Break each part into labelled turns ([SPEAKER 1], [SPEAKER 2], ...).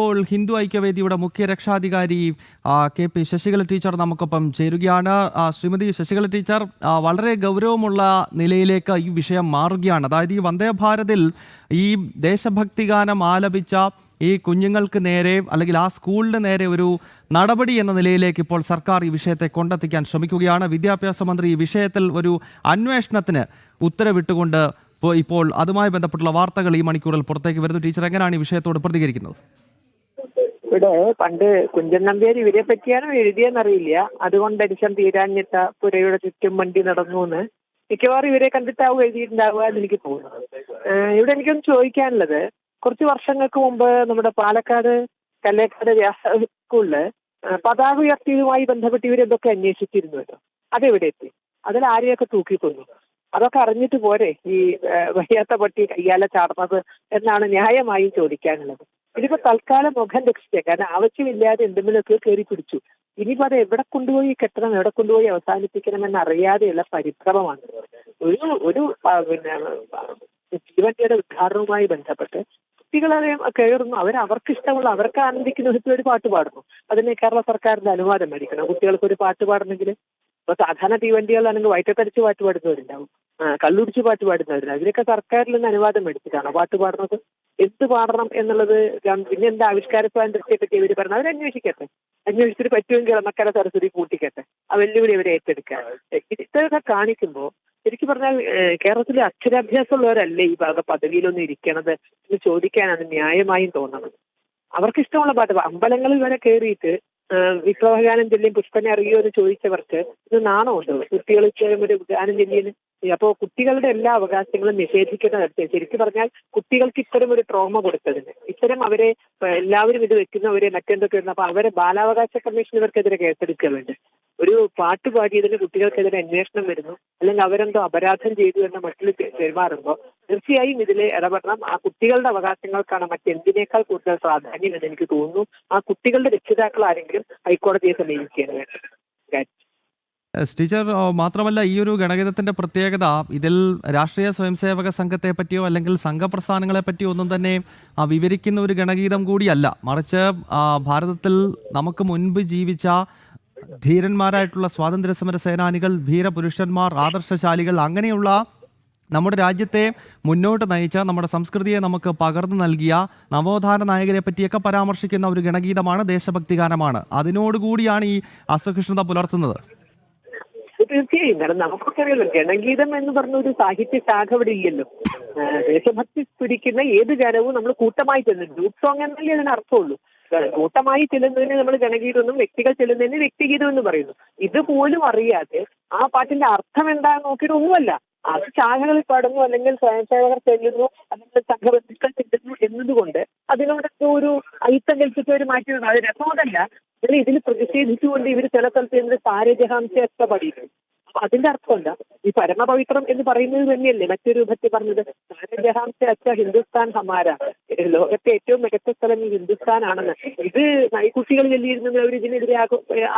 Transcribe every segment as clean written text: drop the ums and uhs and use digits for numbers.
[SPEAKER 1] ഇപ്പോൾ ഹിന്ദു ഐക്യവേദിയുടെ മുഖ്യ രക്ഷാധികാരി KP ശശികല ടീച്ചർ നമുക്കൊപ്പം ചേരുകയാണ്. ശ്രീമതി ശശികല ടീച്ചർ, വളരെ ഗൗരവമുള്ള നിലയിലേക്ക് ഈ വിഷയം മാറുകയാണ്. അതായത് ഈ വന്ദേ ഭാരതിൽ ഈ ദേശഭക്തി ഗാനം ആലപിച്ച ഈ കുഞ്ഞുങ്ങൾക്ക് നേരെ അല്ലെങ്കിൽ ആ സ്കൂളിന് നേരെ ഒരു നടപടി എന്ന നിലയിലേക്ക് ഇപ്പോൾ സർക്കാർ ഈ വിഷയത്തെ കൊണ്ടെത്തിക്കാൻ ശ്രമിക്കുകയാണ്. വിദ്യാഭ്യാസ മന്ത്രി ഈ വിഷയത്തിൽ ഒരു അന്വേഷണത്തിന് ഉത്തരവിട്ടുകൊണ്ട് ഇപ്പോൾ അതുമായി ബന്ധപ്പെട്ടുള്ള വാർത്തകൾ ഈ മണിക്കൂറിൽ പുറത്തേക്ക് വരുന്നു. ടീച്ചർ എങ്ങനെയാണ് ഈ വിഷയത്തോട് പ്രതികരിക്കുന്നത്?
[SPEAKER 2] ഇവിടെ പണ്ട് കുഞ്ചൻ നമ്പ്യാർ ഇവരെ പറ്റിയാണോ എഴുതിയെന്നറിയില്ല. അതുകൊണ്ട് അടിച്ചം തീരാഞ്ഞിട്ട പുരയുടെ ചുറ്റും വണ്ടി നടന്നു എന്ന് മിക്കവാറും ഇവരെ കണ്ടിട്ടാവും എഴുതിയിട്ടുണ്ടാവുക എന്ന് എനിക്ക് തോന്നുന്നു. ഇവിടെ എനിക്കൊന്ന് ചോദിക്കാനുള്ളത്, കുറച്ച് വർഷങ്ങൾക്ക് മുമ്പ് നമ്മുടെ പാലക്കാട് കല്ലേക്കാട് സ്കൂളില് പതാക ഉയർത്തിയതുമായി ബന്ധപ്പെട്ട് ഇവരെന്തൊക്കെ അന്വേഷിച്ചിരുന്നുവല്ലോ, അതെവിടെ എത്തി? അതിൽ ആരെയൊക്കെ തൂക്കിക്കൊന്നു? അതൊക്കെ അറിഞ്ഞിട്ട് പോരെ ഈ വയ്യാത്ത പട്ടി കയ്യാലെ ചാടുന്നത് എന്നാണ് ന്യായമായും ചോദിക്കാനുള്ളത്. ഇതിപ്പോ തൽക്കാലം മുഖം രക്ഷിച്ചേ, കാരണം ആവശ്യമില്ലാതെ എന്തെങ്കിലുമൊക്കെ കയറി പിടിച്ചു. ഇനിയിപ്പോ അത് എവിടെ കൊണ്ടുപോയി കെട്ടണം, എവിടെ കൊണ്ടുപോയി അവസാനിപ്പിക്കണമെന്ന് അറിയാതെയുള്ള പരിഭ്രമമാണ്. ഒരു ജീവന്റെയുടെ ഉദ്ഘാടനവുമായി ബന്ധപ്പെട്ട് കുട്ടികളെ കയറുന്നു, അവർക്ക് ഇഷ്ടമുള്ള, അവർക്ക് ആനന്ദിക്കുന്ന വിധത്തിൽ ഒരു പാട്ട് പാടുന്നു. അതിന് കേരള സർക്കാരിന്റെ അനുവാദം മേടിക്കണം. കുട്ടികൾക്ക് ഒരു പാട്ട് പാടണമെങ്കിൽ ഇപ്പൊ സാധാരണ തീവണ്ടികളാണെങ്കിൽ വയറ്റത്തടിച്ച് പാട്ട് പാടുന്നവരുണ്ടാവും, കള്ളുടിച്ച് പാട്ട് പാടുന്നവരുണ്ടാവും. ഇതിനൊക്കെ സർക്കാരിൽ നിന്ന് അനുവാദം മേടിച്ചിട്ടാണ് പാട്ട് പാടുന്നത്. എന്ത് പാടണം എന്നുള്ളത് പിന്നെ എന്താ ആവിഷ്കാര സ്വാതന്ത്ര്യത്തെ പറ്റി ഇവർ പറഞ്ഞത് അവരന്വേഷിക്കട്ടെ. അന്വേഷിച്ചിട്ട് പറ്റുമെങ്കിൽ മക്കര സരസ്വതി കൂട്ടിക്കട്ടെ. ആ വെല്ലുവിളി അവരെ ഏറ്റെടുക്കാൻ. ഇതൊക്കെ കാണിക്കുമ്പോൾ ശരിക്കും പറഞ്ഞാൽ കേരളത്തിലെ അക്ഷരാഭ്യാസമുള്ളവരല്ലേ ഈ ഭാഗ പദവിയിലൊന്നും ഇരിക്കണത് എന്ന് ചോദിക്കാനാണ് ന്യായമായും തോന്നുന്നത്. അവർക്കിഷ്ടമുള്ള പാട്ട് അമ്പലങ്ങളിൽ വരെ കയറിയിട്ട് വിപ്ലവഗാനം ചൊല്ലിയും പുഷ്പനെ അറിയോ എന്ന് ചോദിച്ചവർക്ക് ഇത് നാണമുണ്ടോ? കുട്ടികൾ ഒരു ഗാനം ചൊല്ലിയതിന്. അപ്പോൾ കുട്ടികളുടെ എല്ലാ അവകാശങ്ങളും നിഷേധിക്കുന്ന ശരിക്കും പറഞ്ഞാൽ കുട്ടികൾക്ക് ഇത്തരം ഒരു ട്രോമ കൊടുത്തതിന്, ഇത്തരം അവരെ എല്ലാവരും ഇത് വെക്കുന്നവരെ മറ്റെന്തൊക്കെ വരുന്നു. അപ്പൊ അവരെ ബാലാവകാശ കമ്മീഷൻ ഇവർക്കെതിരെ കേസെടുക്കുന്നുണ്ട്. ഒരു പാട്ട് പാടിയതിന് കുട്ടികൾക്കെതിരെ അന്വേഷണം വരുന്നു, അല്ലെങ്കിൽ അവരെന്തോ അപരാധം ചെയ്തു എന്ന മട്ടിൽ പെരുമാറുമ്പോൾ തീർച്ചയായും ഇതിൽ ഇടപെടണം. ആ കുട്ടികളുടെ അവകാശങ്ങൾക്കാണ് മറ്റെന്തിനേക്കാൾ കൂടുതൽ പ്രാധാന്യം എന്ന് എനിക്ക് തോന്നുന്നു. ആ കുട്ടികളുടെ രക്ഷിതാക്കൾ ആരെങ്കിലും ഹൈക്കോടതിയെ സമീപിക്കുകയാണ് വേണ്ടത്.
[SPEAKER 1] ടീച്ചർ, മാത്രമല്ല ഈ ഒരു ഗണഗീതത്തിന്റെ പ്രത്യേകത ഇതിൽ രാഷ്ട്രീയ സ്വയംസേവക സംഘത്തെ പറ്റിയോ അല്ലെങ്കിൽ സംഘപ്രസ്ഥാനങ്ങളെ പറ്റിയോ ഒന്നും തന്നെ വിവരിക്കുന്ന ഒരു ഗണഗീതം കൂടിയല്ല. മറിച്ച് ഭാരതത്തിൽ നമുക്ക് മുൻപ് ജീവിച്ച ധീരന്മാരായിട്ടുള്ള സ്വാതന്ത്ര്യ സമര സേനാനികൾ, ധീരപുരുഷന്മാർ, ആദർശശാലികൾ, അങ്ങനെയുള്ള നമ്മുടെ രാജ്യത്തെ മുന്നോട്ട് നയിച്ച, നമ്മുടെ സംസ്കൃതിയെ നമുക്ക് പകർന്നു നൽകിയ നവോത്ഥാന നായകരെ പറ്റിയൊക്കെ പരാമർശിക്കുന്ന ഒരു ഗണഗീതമാണ്, ദേശഭക്തി ഗാനമാണ്. അതിനോടുകൂടിയാണ് ഈ അസഹിഷ്ണുത പുലർത്തുന്നത്.
[SPEAKER 2] തീർച്ചയായും, കാരണം നമുക്കൊക്കെ അറിയാലോ ഗണഗീതം എന്ന് പറഞ്ഞ ഒരു സാഹിത്യ ശാഖ ഇവിടെ ഇല്ലല്ലോ. ദേശഭക്തി സ്ഫുരിക്കുന്ന ഏത് ഗാനവും നമ്മൾ കൂട്ടമായി ചെല്ലുന്നു. ഗ്രൂപ്പ് സോങ് എന്നല്ലേ അതിന് അർത്ഥമുള്ളൂ. കൂട്ടമായി ചെല്ലുന്നതിന് നമ്മൾ ഗണഗീതമെന്നും വ്യക്തികൾ ചെല്ലുന്നതിന് വ്യക്തിഗീതം എന്ന് പറയുന്നു. ഇതുപോലും അറിയാതെ ആ പാട്ടിന്റെ അർത്ഥം എന്താണെന്ന് നോക്കിയിട്ട് ഒന്നുമല്ല, അത് ശാഖകളിൽ പാടുന്നു, അല്ലെങ്കിൽ സ്വയംസേവകർ ചെല്ലുന്നു, അല്ലെങ്കിൽ സംഘബന്ധുക്കൾ ചെല്ലുന്നു എന്നതുകൊണ്ട് അതിനോടൊക്കെ ഒരു അയിത്തം കൽപ്പിച്ച് അവർ മാറ്റുന്നത്. അത് രസമോടല്ല. ഇതിൽ പ്രതിഷേധിച്ചുകൊണ്ട് ഇവർ ചില സ്ഥലത്ത് നിന്ന് താരജഹാംശ പഠിക്കുന്നു. അപ്പൊ അതിന്റെ അർത്ഥം എന്താ? ഈ പരമപവിത്രം എന്ന് പറയുന്നത് തന്നെയല്ലേ മറ്റൊരു രൂപത്തിൽ പറഞ്ഞത്? താരജഹാംശ അച്ഛ ഹിന്ദുസ്ഥാൻ ഹമാര, ലോകത്തെ ഏറ്റവും മികച്ച സ്ഥലം ഈ ഹിന്ദുസ്ഥാനാണെന്ന്. ഇത് കുട്ടികൾ ചെല്ലിയിരുന്നെങ്കിൽ അവർ ഇതിനെതിരെ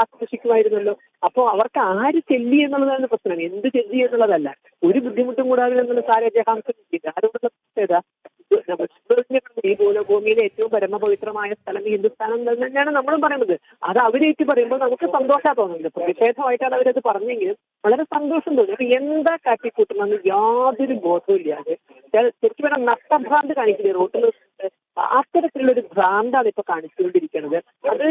[SPEAKER 2] ആക്രോശിക്കുമായിരുന്നല്ലോ. അപ്പോൾ അവർക്ക് ആര് ചെല്ലി എന്നുള്ളതാണ് പ്രശ്നം, എന്ത് ചെല്ലി എന്നുള്ളതല്ല. ഒരു ബുദ്ധിമുട്ടും കൂടാതെ എന്നുള്ള താരജഹാംശം ആരോടുള്ള പ്രത്യേകത? ഈ ഭൂമിയിലെ ഏറ്റവും പരമപവിത്രമായ സ്ഥലം ഹിന്ദുസ്ഥാനം തന്നെയാണ് നമ്മളും പറയുന്നത്. അത് അവരേറ്റ് പറയുമ്പോൾ നമുക്ക് സന്തോഷമാണ് തോന്നുന്നത്. പ്രതിഷേധമായിട്ടാണ് അവരത് പറഞ്ഞെങ്കിലും വളരെ സന്തോഷം തോന്നി. അപ്പൊ എന്താ കാട്ടിക്കൂട്ടുന്നത് യാതൊരു ബോധവും ഇല്ലാതെ ശരിക്കും പറഞ്ഞാൽ നഷ്ടഭ്രാന്ത് കാണിക്കില്ലേ റോട്ടിൽ. അത്തരത്തിലുള്ളൊരു ഭ്രാന്താണ് ഇപ്പൊ കാണിച്ചുകൊണ്ടിരിക്കുന്നത്. അത്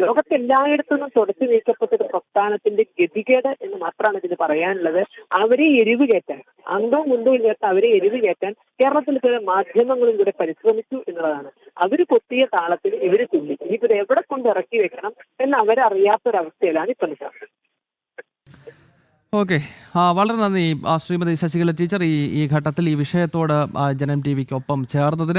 [SPEAKER 2] ലോകത്തെല്ലായിടത്തുനിന്നും തുടച്ചു നീക്കപ്പെട്ട ഒരു പ്രസ്ഥാനത്തിന്റെ ഗതികേട് എന്ന് മാത്രമാണ് ഇതിന് പറയാനുള്ളത്. അവരെ എരിവ് കയറ്റാൻ, അന്തവും മുന്തവും ഇല്ലാത്ത അവരെ എരിവ് കയറ്റാൻ കേരളത്തിലെ മാധ്യമങ്ങളും കൂടെ പരിശ്രമിച്ചു എന്നുള്ളതാണ്. അവര് കൊത്തിയ താളത്തിൽ ഇവര് തുള്ളി. ഇനിയിപ്പോ ഇത് എവിടെ കൊണ്ട് ഇറക്കി വെക്കണം എന്ന് അവരറിയാത്തൊരവസ്ഥയിലാണ് ഇപ്പൊ നിൽക്കുന്നത്.
[SPEAKER 1] ഓക്കെ, വളരെ നന്ദി ശ്രീമതി ശശികല ടീച്ചർ ഈ ഘട്ടത്തിൽ ഈ വിഷയത്തോട് ജനം TV ക്കൊപ്പം ചേർന്നതിന്.